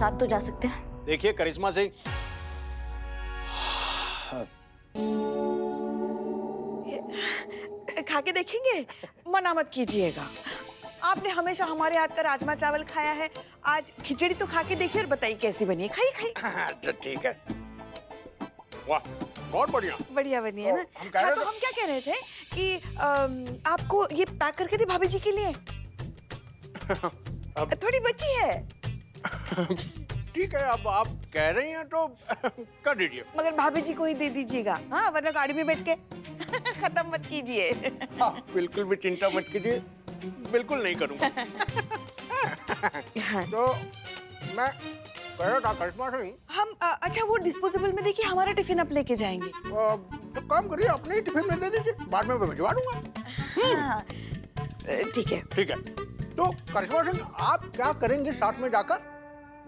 साथ तो जा सकते हैं। देखिए करिश्मा से खा के देखेंगे? मना मत कीजिएगा। आपने हमेशा हमारे हाथ का राजमा चावल खाया है, आज खिचड़ी तो खा के देखिए और बताइए कैसी बनी है। खाइए खाइए। अच्छा ठीक है। वाह बहुत बढ़िया। बढ़िया बनी है ना? हाँ, तो हम क्या कह रहे थे कि आपको ये पैक करके दे भाभी जी के लिए। थोड़ी बची है। ठीक है, अब आप कह रही हैं तो कर दीजिए। मगर भाभी जी को ही दे दीजिएगा, हाँ, वरना गाड़ी में बैठ के खत्म मत कीजिए। हाँ, बिल्कुल भी चिंता मत कीजिए, बिल्कुल नहीं करूँगा। हाँ। तो मैं कह रहा था करिश्मा सिंह, हम अच्छा वो डिस्पोजेबल में देखिए हमारा टिफिन आप लेके जाएंगे। तो काम करिए अपने ही टिफिन में दे दीजिए, बाद में मैं भिजवा दूंगा। हाँ, ठीक है। ठीक है, तो करिश्मा सिंह आप क्या करेंगे साथ में जाकर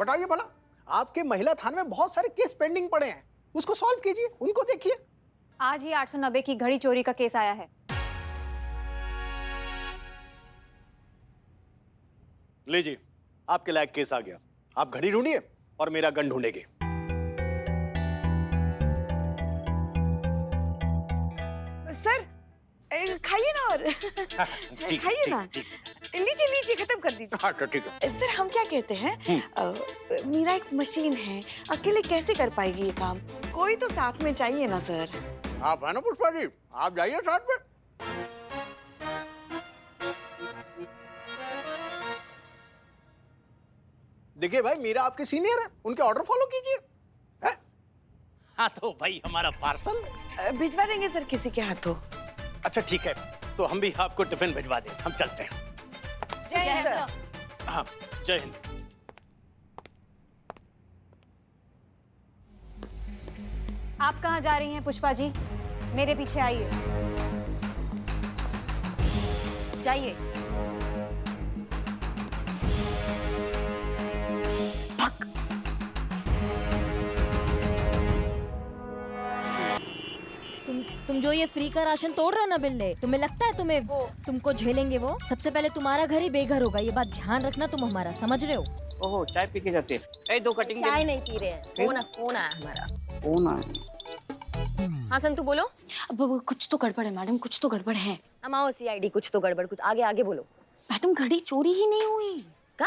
बताइए भला। आपके महिला थाने में बहुत सारे केस पेंडिंग पड़े हैं, उसको सॉल्व कीजिए, उनको देखिए। आज ही 890 की घड़ी चोरी का केस आया है। लीजिए आपके लायक केस आ गया, आप घड़ी ढूंढिए और मेरा गन ढूंढेंगे। सर खाइए ना और खाइए ना, लीजिए लीजिए खत्म कर दीजिए। हाँ तो ठीक है। सर हम क्या कहते हैं, मीरा एक मशीन है, अकेले कैसे कर पाएगी ये काम, कोई तो साथ में चाहिए ना सर। आप है ना पुष्पा जी, आप जाइए साथ में। देखिए भाई मीरा आपके सीनियर है, उनके ऑर्डर फॉलो कीजिए। हाँ तो भाई हमारा पार्सल भिजवा देंगे सर किसी के हाथों। अच्छा ठीक है, तो हम भी आपको टिफिन भिजवा दें, हम चलते हैं। जय हिंद सर। हाँ जय हिंद। आप कहाँ जा रही हैं पुष्पा जी? मेरे पीछे आइए। जाइए। तुम जो ये फ्री का राशन तोड़ रहे हो ना बिल्ले, तुम्हें लगता है तुम्हें वो तुमको झेलेंगे? वो सबसे पहले तुम्हारा घर ही बेघर होगा, ये बात ध्यान रखना तुम हमारा, समझ रहे हो? ओहो चाय पी के जाते हैं। 2 कटिंग चाय नहीं पी रहे हैं, फोन आया हमारा। फोन आया। हाँ संतू बोलो। अब वो कुछ तो गड़बड़ है मैडम, कुछ तो गड़बड़ है। अमाओ CID कुछ तो गड़बड़, कुछ आगे आगे बोलो। मैडम घड़ी चोरी ही नहीं हुई। का?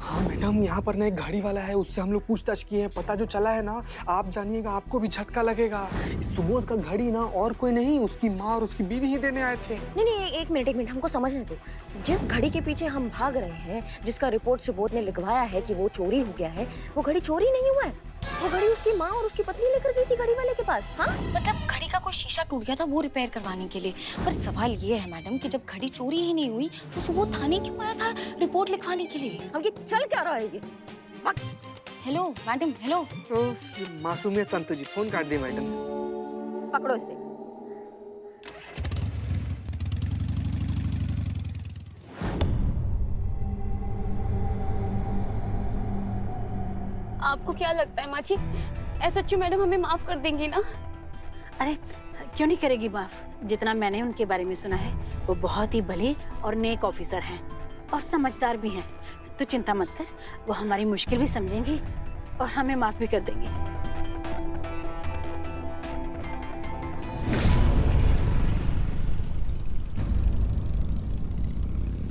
हाँ मैडम, यहाँ पर ना एक घड़ी वाला है, उससे हम लोग पूछताछ किए हैं, पता जो चला है ना, आप जानिएगा आपको भी झटका लगेगा। इस सुबोध का घड़ी ना और कोई नहीं, उसकी माँ और उसकी बीवी ही देने आए थे। नहीं एक मिनट हमको समझने दो। जिस घड़ी के पीछे हम भाग रहे हैं, जिसका रिपोर्ट सुबोध ने लिखवाया है कि वो चोरी हो गया है, वो घड़ी चोरी नहीं हुआ है। वो घड़ी उसकी माँ और उसकी पत्नी लेकर गई थी घड़ी वाले के पास। हाँ मतलब घड़ी का कोई शीशा टूट गया था, वो रिपेयर करवाने के लिए। पर सवाल ये है मैडम कि जब घड़ी चोरी ही नहीं हुई तो सुबोध थाने क्यों आया था रिपोर्ट लिखवाने के लिए? हम ये चल क्या रहा है ये? Hello madam, hello. ये मासूमियत संतू जी, फोन काट दिए मैडम। पकड़ो इसे। आपको क्या लगता है माची, SHO मैडम हमें माफ कर देंगी ना? अरे क्यों नहीं करेगी माफ? जितना मैंने उनके बारे में सुना है, वो बहुत ही भले और नेक ऑफिसर हैं और समझदार भी हैं। तो चिंता मत कर, वो हमारी मुश्किल भी समझेंगी और हमें माफ भी कर देंगे।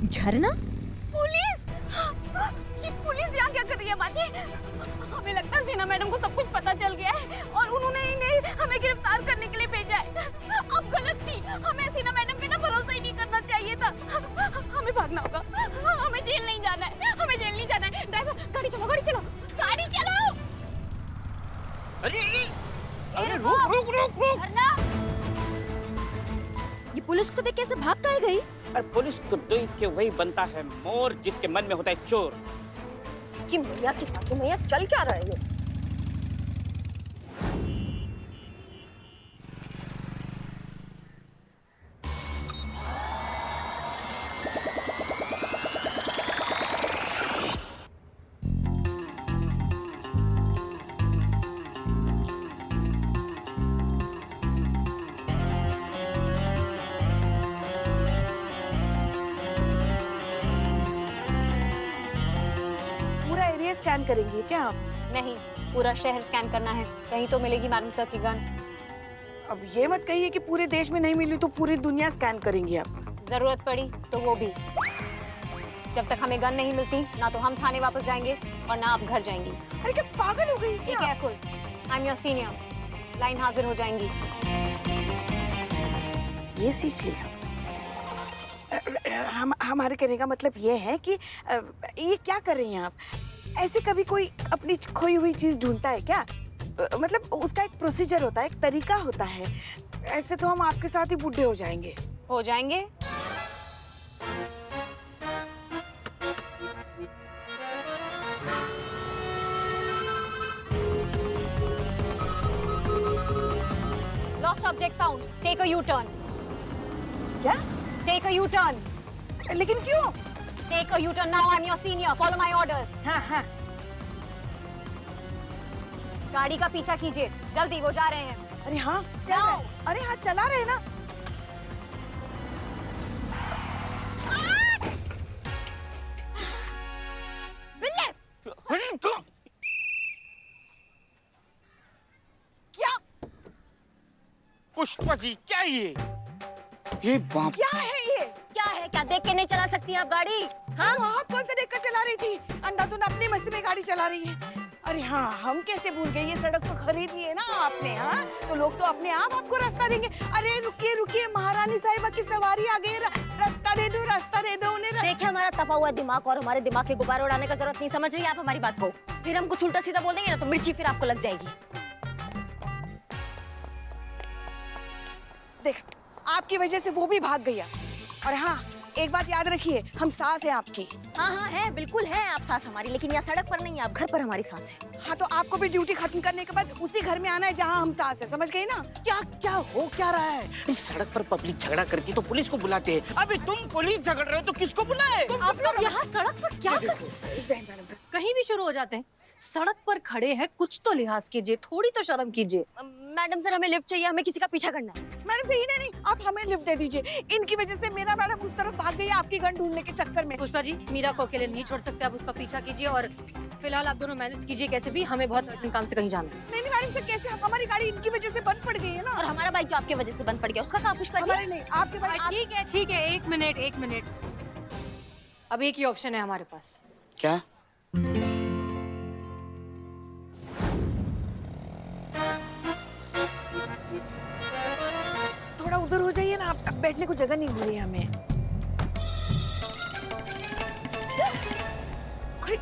झरना? पुलिस! ये पुलिस यहाँ क्या कर रही है माची? हमें लगता है सीना मैडम को सब कुछ पता चल गया है और उन्होंने इन्हें हमें गिरफ्तार करने के लिए भेजा है। अब गलत थी, हमें सीना मैडम पे ना भरोसा ही नहीं करना चाहिए था। हमें भागना होगा, हमें जेल नहीं जाना है, हमें जेल नहीं जाना है। ड्राइवर गाड़ी चलाओ, गाड़ी चलाओ, गाड़ी चलाओ। अरे रुक। ये पुलिस को देख कैसे भाग कर गई? और पुलिस को देख के वही बनता है मोर जिसके मन में होता है चोर। इसकी मैया की सासू मैया, चल क्या रहा है ये? स्कैन करेंगी क्या आप? नहीं, पूरा शहर स्कैन करना है, कहीं तो मिलेगी मैडम सर की गन। अब ये मत कहिए कि पूरे देश में नहीं मिली तो पूरी दुनिया स्कैन करेंगी आप। जरूरत पड़ी तो वो भी। जब तक हमें गन नहीं मिलती, ना तो हम थाने वापस जाएंगे और ना आप घर जाएंगी। अरे क्या पागल हो गई बी क्या? Careful, I am your senior. Line हाजिर हो जाएंगी। ये सीख लिया। हमारे कहने का मतलब ये है कि ये क्या कर रही हैं आप? ऐसे कभी कोई अपनी खोई हुई चीज ढूंढता है क्या? मतलब उसका एक प्रोसीजर होता है, एक तरीका होता है। ऐसे तो हम आपके साथ ही बूढ़े हो जाएंगे। हो जाएंगे? Lost object found. Take a U-turn. क्या? Take a U-turn. लेकिन क्यों? Take a U-turn now. I'm your senior. Follow my orders. हाँ हाँ। गाड़ी का पीछा कीजिए, जल्दी, वो जा रहे हैं। अरे हाँ चल रहे हैं। अरे हाँ चला रहे हैं ना। क्या? पुष्पा जी क्या ये बाप। क्या है ये? क्या है? क्या देख के नहीं चला सकती आप गाड़ी? हाँ, तो आप कौन सा देखकर चला रही थी? अंधाधुन अपनी मस्ती में गाड़ी चला रही है। अरे हाँ, हम कैसे भूल गए? ये सड़क तो खरीदी है ना आपने। हाँ तो लोग तो अपने आप आपको रास्ता देंगे। अरे रुकिए रुकिए, महारानी साहिबा की सवारी आ गई। रास्ता दे दो, रास्ता दे दो उन्हें। देखिए हमारा तपा हुआ दिमाग और हमारे दिमाग के गुब्बारे उड़ाने का जरूरत नहीं। समझ रही हैं आप हमारी बात को? फिर हम कुछ उल्टा सीधा बोल देंगे ना तो मिर्ची फिर आपको लग जाएगी। देख, आपकी वजह से वो भी भाग गया। और हाँ, एक बात याद रखिए, हम सास हैं आपकी। हाँ हाँ है, बिल्कुल है आप सास हमारी, लेकिन यहाँ सड़क पर नहीं है, आप घर पर हमारी सास है। हाँ तो आपको भी ड्यूटी खत्म करने के बाद उसी घर में आना है जहाँ हम सास है। समझ गई ना? क्या क्या हो क्या रहा है? सड़क पर पब्लिक झगड़ा करती तो पुलिस को बुलाते हैं। अभी तुम पुलिस झगड़ रहे हो तो किसको बुलाए? आप लोग यहाँ सड़क पर क्या कर? जय मैडम सर। कहीं भी शुरू हो जाते हैं। सड़क पर खड़े हैं, कुछ तो लिहाज कीजिए, थोड़ी तो शर्म कीजिए। मैडम सर हमें लिफ्ट चाहिए, हमें किसी का पीछा करना है। मैडम से ही नहीं, आप हमें लिफ्ट दे दीजिए। इनकी वजह से मेरा मैडम उस तरफ भाग गई आपकी गन ढूंढने के चक्कर में। पुष्पा जी, मीरा को अकेले नहीं छोड़ सकते, आप उसका पीछा कीजिए और फिलहाल आप दोनों मैनेज कीजिए कैसे भी। हमें बहुत अर्जेंट काम से कहीं जाना है। नहीं मैडम सर, कैसे? हमारी गाड़ी इनकी वजह से बंद पड़ गई है ना। और हमारा बाइक जो आपकी वजह से बंद पड़ गया, उसका कहाँ पुष्पा जी? हमारे नहीं, आपके भाई। ठीक है, एक मिनट। अब एक ही ऑप्शन है हमारे पास। क्या? थोड़ा उधर हो जाइए ना, आप बैठने को जगह नहीं मिली हमें। अरे,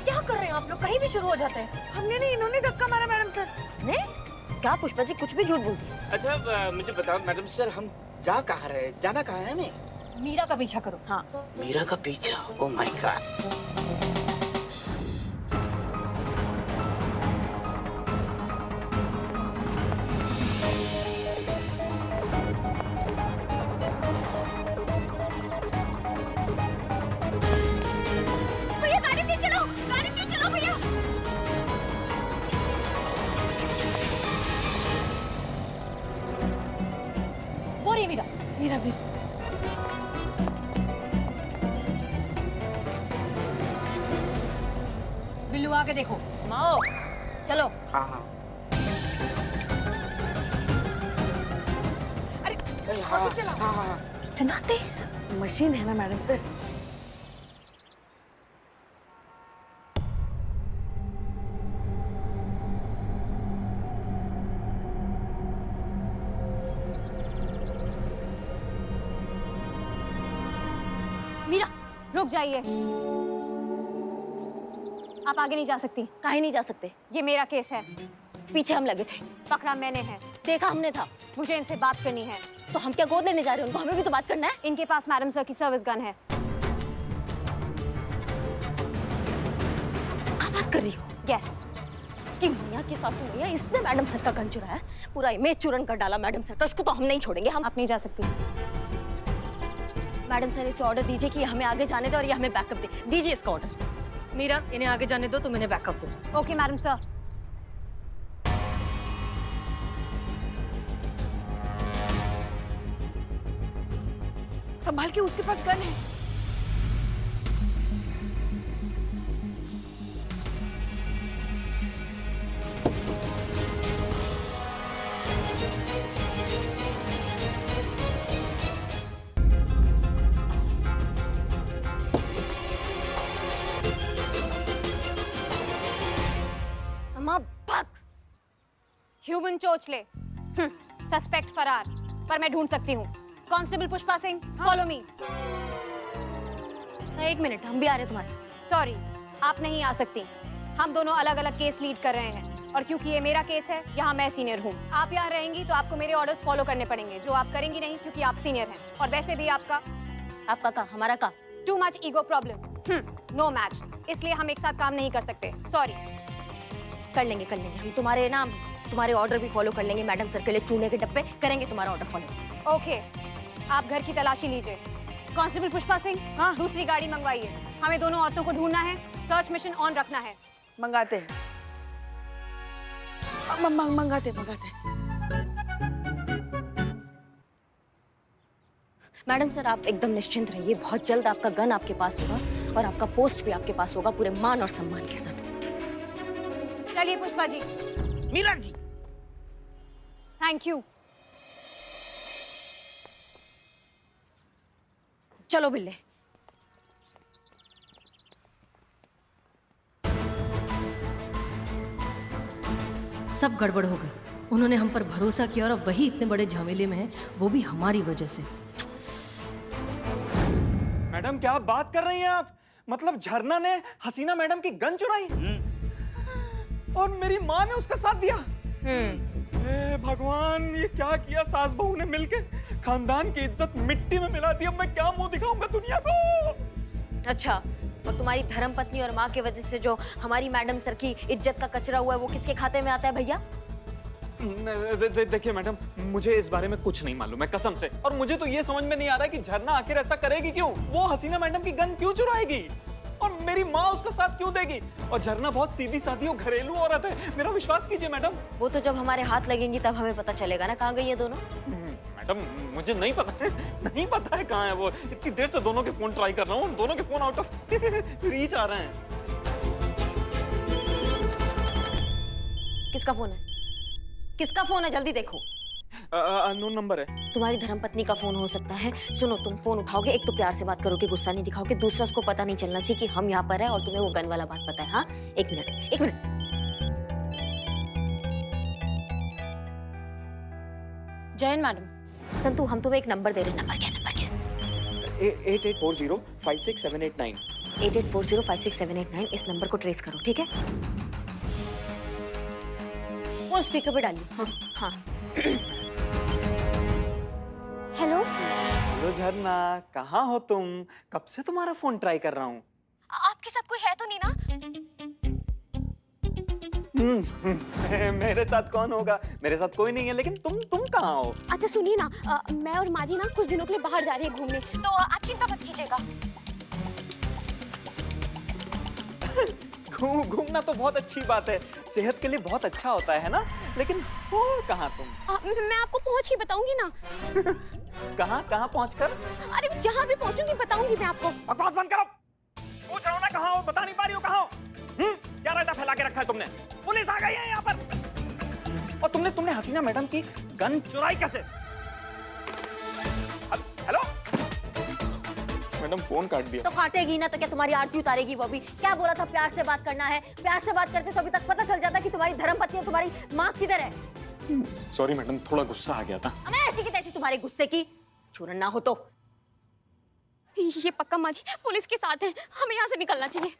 क्या कर रहे हैं आप लोग? कहीं भी शुरू हो जाते हैं। हमने नहीं, इन्होंने धक्का मारा मैडम सर। ने? क्या पुष्पा जी कुछ भी झूठ बोलती है? अच्छा मुझे बताओ मैडम सर, हम जा कहाँ रहे? जाना कहाँ है हमें? मीरा का पीछा करो। हाँ मीरा का पीछा? Oh my God. भैया गाड़ी नहीं चलाओ भैया। वो रही मीरा। मेरा भी। बिल्लू आगे देखो। माओ चलो। हाँ हाँ। अरे हाँ ऑटो चलाओ। हाँ हाँ। इतना तेज? मशीन है ना मैडम सर। मीरा, रुक जाइए। आप आगे नहीं जा सकती। कहीं नहीं जा सकते, ये मेरा केस है। पीछे हम लगे थे, पकड़ा मैंने है। देखा हमने था। मुझे इनसे बात करनी है। तो हम क्या गोद लेने जा रहे हैं उनको? हमें भी तो बात करना है। इनके पास मैडम सर की सर्विस गन है। क्या बात कर रही हो? यस। इसकी मैया की सासू मैया, इसने मैडम सर का गन चुराया, पूरा इमेज चूरन कर डाला मैडम सर का। इसको तो हम नहीं छोड़ेंगे। हम आप नहीं जा सकती। मैडम सर इसे ऑर्डर दीजिए कि हमें आगे जाने दो और ये हमें बैकअप दे दीजिए। इसका ऑर्डर। मीरा, इन्हें आगे जाने दो, तुम इन्हें बैकअप दो। Okay madam sir. संभाल के, उसके पास गन है। ह्यूमन चोचले। सस्पेक्ट फरार, पर मैं ढूंढ सकती हूँ। Constable Pushpa Singh, follow me. एक मिनट, हम भी आ रहे हैं तुम्हारे साथ। सॉरी, आप नहीं आ सकती। हम दोनों अलग अलग केस लीड कर रहे हैं और क्योंकि ये मेरा केस है, यहाँ मैं सीनियर हूँ। आप यहाँ रहेंगी तो आपको मेरे ऑर्डर्स फॉलो करने पड़ेंगे, जो आप करेंगी नहीं क्योंकि आप सीनियर हैं। और वैसे भी आपका का हमारा का too much ego problem. No match, इसलिए हम एक साथ काम नहीं कर सकते। सॉरी। कर लेंगे हम तुम्हारे ऑर्डर भी फॉलो कर लेंगे। मैडम सर के लिए चूने के डब्बे करेंगे, तुम्हारा ऑर्डर फॉलो। ओके, आप घर की तलाशी लीजिए। कांस्टेबल पुष्पा सिंह, हाँ। दूसरी गाड़ी मंगवाइए। हमें दोनों औरतों को ढूंढना है, सर्च मिशन ऑन रखना है। मंगाते हैं। मंगाते। मैडम सर, आप एकदम निश्चिंत रहिए। बहुत जल्द आपका गन आपके पास होगा और आपका पोस्ट भी आपके पास होगा, पूरे मान और सम्मान के साथ। चलिए पुष्पा जी। Meera ji, thank you. चलो बिल्ले। सब गड़बड़ हो गई। उन्होंने हम पर भरोसा किया और अब वही इतने बड़े झमेले में है, वो भी हमारी वजह से। मैडम क्या बात कर रही हैं आप? मतलब झरना ने हसीना मैडम की गन चुराई और मेरी माँ ने उसका साथ दिया। हे भगवान, ये क्या किया सास बहू ने मिलके। खानदान की इज्जत मिट्टी में मिला दी। अब मैं क्या मुंह दिखाऊंगा दुनिया को? अच्छा, और तुम्हारी धर्मपत्नी और माँ की वजह से जो हमारी मैडम सर की इज्जत का कचरा हुआ है, वो किसके खाते में आता है भैया? देखिए मैडम, मुझे इस बारे में कुछ नहीं मालूम है कसम से। और मुझे तो ये समझ में नहीं आ रहा है कि झरना आखिर ऐसा करेगी क्यों? वो हसीना मैडम की गन क्यों चुराएगी और मेरी माँ उसका साथ क्यों देगी? और झरना बहुत सीधी सादी और घरेलू औरत है, मेरा विश्वास कीजिए मैडम। वो तो जब हमारे हाथ लगेंगी तब हमें पता चलेगा ना, कहाँ गई है दोनों। मैडम मुझे नहीं पता है कहाँ है वो। इतनी देर से दोनों के फोन ट्राई कर रहा हूँ, दोनों के फोन आउट ऑफ रीच आ रहे हैं। किसका फोन है? किसका फोन है? जल्दी देखो। अननोन नंबर है। तुम्हारी धर्मपत्नी का फोन हो सकता है। सुनो, तुम फोन उठाओगे, एक तो प्यार से बात करोगे, गुस्सा नहीं दिखाओगे, दूसरा उसको पता नहीं चलना चाहिए कि हम यहाँ पर हैं और तुम्हें वो गन वाला बात पता है। हाँ, एक मिनट। जयन मैडम। संतू, हम तुम्हें एक नंबर दे रहे हैं। नंबर क्या? 8840567889। 8840567889। इस नंबर को ट्रेस करो, ठीक है? फोन स्पीकर पे डालिए। हाँ। हेलो, हेलो झरना, कहाँ हो तुम? कब से तुम्हारा फोन ट्राई कर रहा हूँ। आपके साथ कोई है तो नहीं ना? मेरे साथ कौन होगा? मेरे साथ कोई नहीं है, लेकिन तुम कहाँ हो? अच्छा सुनिए ना, मैं और माजी ना कुछ दिनों के लिए बाहर जा रही है घूमने, तो आप चिंता मत कीजिएगा। घूमना तो बहुत अच्छी बात है, सेहत के लिए बहुत अच्छा होता है ना, लेकिन हो कहाँ तुम? मैं आपको पहुंच के बताऊंगी ना। कहाँ पहुँचकर? अरे जहाँ भी पहुंचूंगी बताऊंगी मैं आपको। बकवास बंद करो। पूछ रहा हूँ ना कहाँ हो, बता नहीं पा रही हो कहाँ हो? क्या रायता फैला के रखा है तुमने? पुलिस आ गई है यहाँ पर। और तुमने हसीना मैडम की गन चुराई कैसे? हेलो मैडम, फोन काट दिया। तो काटेगी ना तो क्या तुम्हारी आरती उतारेगी वो भी? क्या बोला था, प्यार से बात करना है। प्यार से बात करते तो अभी तक पता चल जाता कि तुम्हारी धर्मपत्नी और तुम्हारी माँ किधर है। सॉरी मैडम, थोड़ा गुस्सा आ गया था। मैं ऐसी की तैसी तुम्हारे गुस्से की चूरन ना हो तो। ये पक्का माजी पुलिस के साथ है, हमें यहाँ से निकलना चाहिए।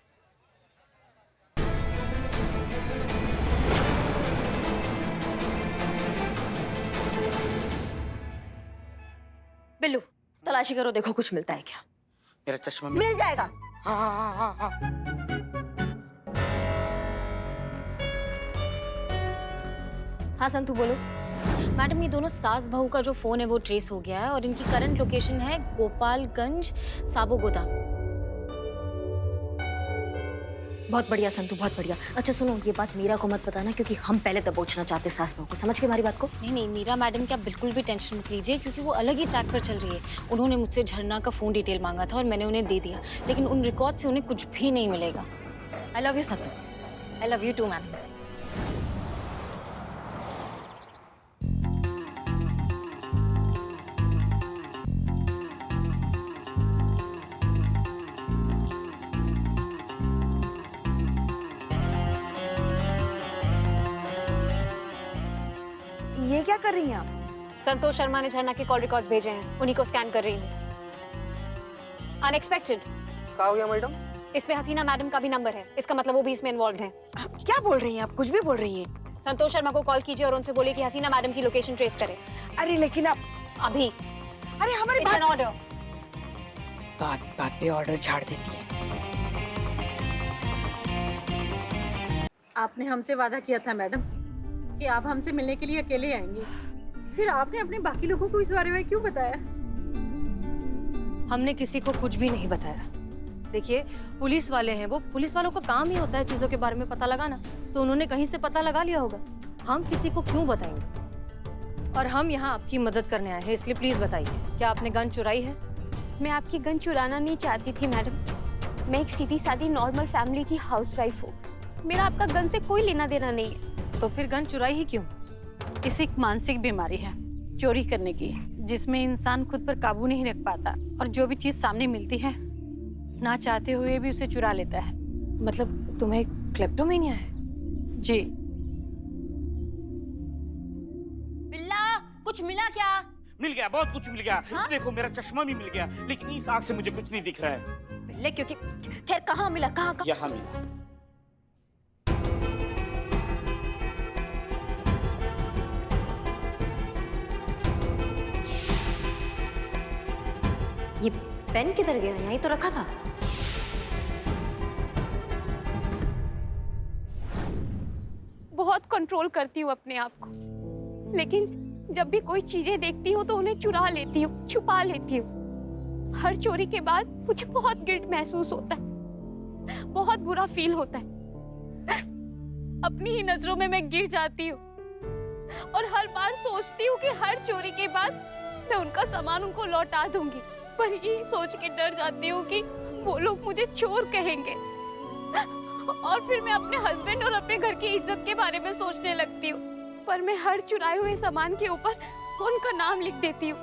बिल्लू, तलाशी करो, देखो कुछ मिलता है क्या। मेरा चश्मा मिल जाएगा। हाँ संतू, बोलो। मैडम, ये दोनों सास बहू का जो फोन है वो ट्रेस हो गया है और इनकी करंट लोकेशन है गोपालगंज साबो गोदाम। बहुत बढ़िया संतू, बहुत बढ़िया। अच्छा सुनो, ये बात मीरा को मत बताना, क्योंकि हम पहले दबोचना चाहते सास बहू को। समझ के हमारी बात को? नहीं, मीरा मैडम क्या बिल्कुल भी टेंशन मत लीजिए, क्योंकि वो अलग ही ट्रैक पर चल रही है। उन्होंने मुझसे झरना का फोन डिटेल मांगा था और मैंने उन्हें दे दिया, लेकिन उन रिकॉर्ड से उन्हें कुछ भी नहीं मिलेगा। I love you Santu. I love you too madam. क्या कर रही हैं आप? संतोष शर्मा ने झरना के कॉल रिकॉर्ड्स भेजे हैं, उन्हीं को स्कैन कर रही हूँ। अनएक्सपेक्टेड। क्या हो गया मैडम? इसमें हसीना मैडम का भी नंबर है, इसका मतलब वो भी इसमें इन्वॉल्व हैं। क्या बोल रही हैं आप? कुछ भी बोल रही हैं। संतोष शर्मा को कॉल कीजिए और उनसे बोलिए कि हसीना मैडम की लोकेशन ट्रेस करें। अरे लेकिन आप अभी। अरे हमारी It's an बात order। बात पे ऑर्डर झाड़ देती है। आपने हमसे वादा किया था मैडम कि आप हमसे मिलने के लिए अकेले आएंगी, फिर आपने अपने बाकी लोगों को इस बारे में क्यों बताया? हमने किसी को कुछ भी नहीं बताया। देखिए, पुलिस वाले हैं, वो पुलिस वालों का काम ही होता है चीजों के बारे में पता लगाना, तो उन्होंने कहीं से पता लगा लिया होगा। हम किसी को क्यों बताएंगे? और हम यहाँ आपकी मदद करने आए हैं, इसलिए प्लीज बताइए, क्या आपने गन चुराई है? मैं आपकी गन चुराना नहीं चाहती थी मैडम। मैं एक सीधी सादी नॉर्मल फैमिली की हाउसवाइफ हूँ। मेरा आपका गन से कोई लेना देना नहीं है। तो फिर गन चुराई ही क्यों? इसे एक मानसिक बीमारी है, चोरी करने की, जिसमें इंसान खुद पर काबू नहीं रख पाता और जो भी चीज सामने मिलती है ना चाहते हुए भी उसे चुरा लेता है। मतलब तुम्हें क्लेप्टोमेनिया है? जी। बिल्ला, कुछ मिला क्या? मिल गया, बहुत कुछ मिल गया। देखो मेरा चश्मा भी मिल गया, लेकिन इस आग से मुझे कुछ नहीं दिख रहा है। बिल्ले, क्योंकि खैर कहाँ मिला, कहाँ? यहाँ मिला। ये पेन किधर गया? यहीं तो रखा था। बहुत कंट्रोल करती हूँ अपने आप को, लेकिन जब भी कोई चीजें देखती हूँ तो उन्हें चुरा लेती हूँ, छुपा लेती हूँ। हर चोरी के बाद मुझे बहुत गिल्ट महसूस होता है, बहुत बुरा फील होता है। अपनी ही नजरों में मैं गिर जाती हूँ और हर बार सोचती हूँ कि हर चोरी के बाद मैं उनका सामान उनको लौटा दूंगी, पर ये सोच के डर जाती हूँ कि वो लोग मुझे चोर कहेंगे और फिर मैं अपने हस्बैंड और अपने घर की इज्जत के बारे में सोचने लगती हूँ। पर मैं हर चुराए हुए सामान के ऊपर उनका नाम लिख देती हूँ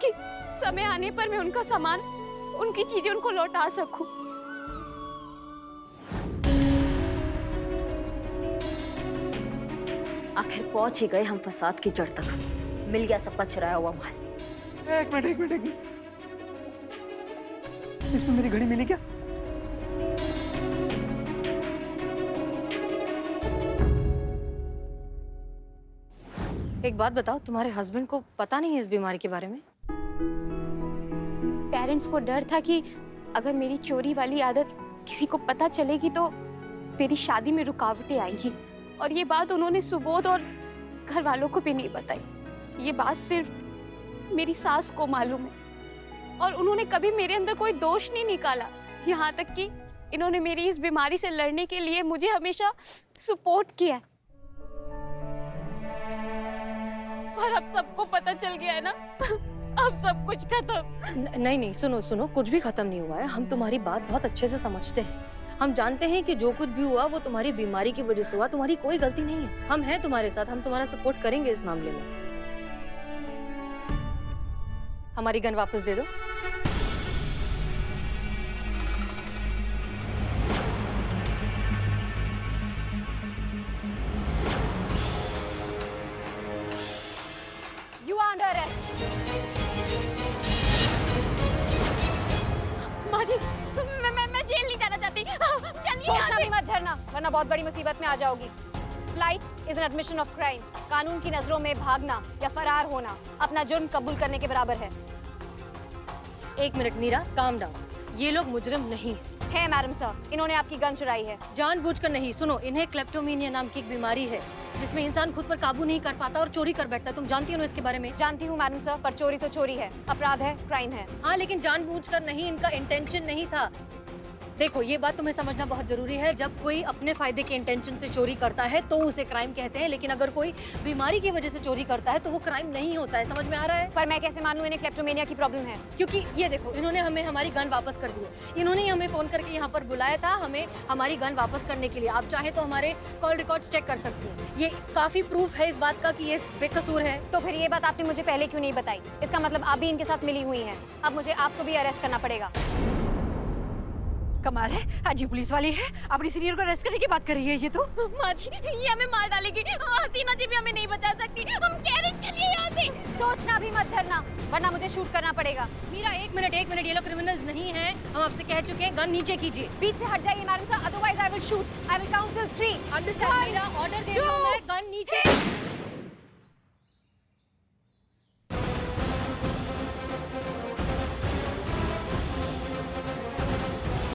कि समय आने पर मैं उनका सामान, उनकी चीजें उनको लौटा सकूं। आखिर पहुंच ही गए हम फसाद की जड़ तक। मिल गया सबका चुराया हुआ माल। एक मिनट। इसमें मेरी घड़ी मिली क्या? एक बात बताओ, तुम्हारे हस्बैंड को पता नहीं है इस बीमारी के बारे में? पेरेंट्स को डर था कि अगर मेरी चोरी वाली आदत किसी को पता चलेगी तो मेरी शादी में रुकावटें आएंगी, और ये बात उन्होंने सुबोध और घर वालों को भी नहीं बताई। ये बात सिर्फ मेरी सास को मालूम है और उन्होंने कभी मेरे अंदर कोई दोष नहीं निकाला। यहाँ तक कि इन्होंने मेरी इस बीमारी से लड़ने के लिए मुझे हमेशा सपोर्ट किया है। पर अब सबको पता चल गया है ना, अब सब कुछ खत्म। नहीं, सुनो, कुछ भी खत्म नहीं हुआ है। हम तुम्हारी बात बहुत अच्छे से समझते हैं। हम जानते हैं कि जो कुछ भी हुआ वो तुम्हारी बीमारी की वजह से हुआ, तुम्हारी कोई गलती नहीं है। हम हैं तुम्हारे साथ, हम तुम्हारा सपोर्ट करेंगे इस मामले में। हमारी गन वापस दे दो। You are under arrest। माँ जी, मैं जेल नहीं जाना चाहती। चलिए यहाँ सोचना से। भी मत झरना, वरना बहुत बड़ी मुसीबत में आ जाओगी। Flight is an admission of crime. कानून की नजरों में भागना या फरार होना अपना जुर्म कबूल करने के बराबर है। एक मिनट मीरा, काम डाउन। ये लोग मुजरिम नहीं है मैडम सर, इन्होंने आपकी गन चुराई है। जानबूझकर नहीं। सुनो, इन्हें क्लेप्टोमेनिया नाम की एक बीमारी है जिसमें इंसान खुद पर काबू नहीं कर पाता और चोरी कर बैठता है। तुम जानती हो ना इसके बारे में? जानती हूँ मैडम सर, पर चोरी तो चोरी है, अपराध है, क्राइम है। हाँ, लेकिन जानबूझकर नहीं, इनका इंटेंशन नहीं था। देखो, ये बात तुम्हें समझना बहुत जरूरी है। जब कोई अपने फायदे के इंटेंशन से चोरी करता है तो उसे क्राइम कहते हैं, लेकिन अगर कोई बीमारी की वजह से चोरी करता है तो वो क्राइम नहीं होता है। समझ में आ रहा है? पर मैं कैसे मानूं इन्हें क्लेप्टोमेनिया की प्रॉब्लम है? क्योंकि ये देखो, इन्होंने हमें हमारी गन वापस कर दी है। इन्होंने ही हमें फोन करके यहाँ पर बुलाया था हमें हमारी गन वापस करने के लिए। आप चाहे तो हमारे कॉल रिकॉर्ड्स चेक कर सकती हैं। ये काफी प्रूफ है इस बात का कि ये बेकसूर है। तो फिर ये बात आपने मुझे पहले क्यों नहीं बताई? इसका मतलब आप भी इनके साथ मिली हुई हैं। अब मुझे आपको भी अरेस्ट करना पड़ेगा। कमाल है, आज ये पुलिस वाली है अपनी सीनियर को अरेस्ट करने की बात कर रही है ये तो। माँ जी ये हमें मार डालेगी, हसीना जी भी हमें नहीं बचा सकती, हम कह रहे चलिए यहाँ से। सोचना भी मत झरना, वरना मुझे शूट करना पड़ेगा। मीरा एक मिनट, ये लोग क्रिमिनल्स नहीं हैं। हम आपसे कह चुके हैं गन नीचे कीजिए। बीच से हट जाइए मैडम साहब, otherwise I will shoot. I will count till 3। Understand Meera, order दे रही हूँ मैं, गन नीचे।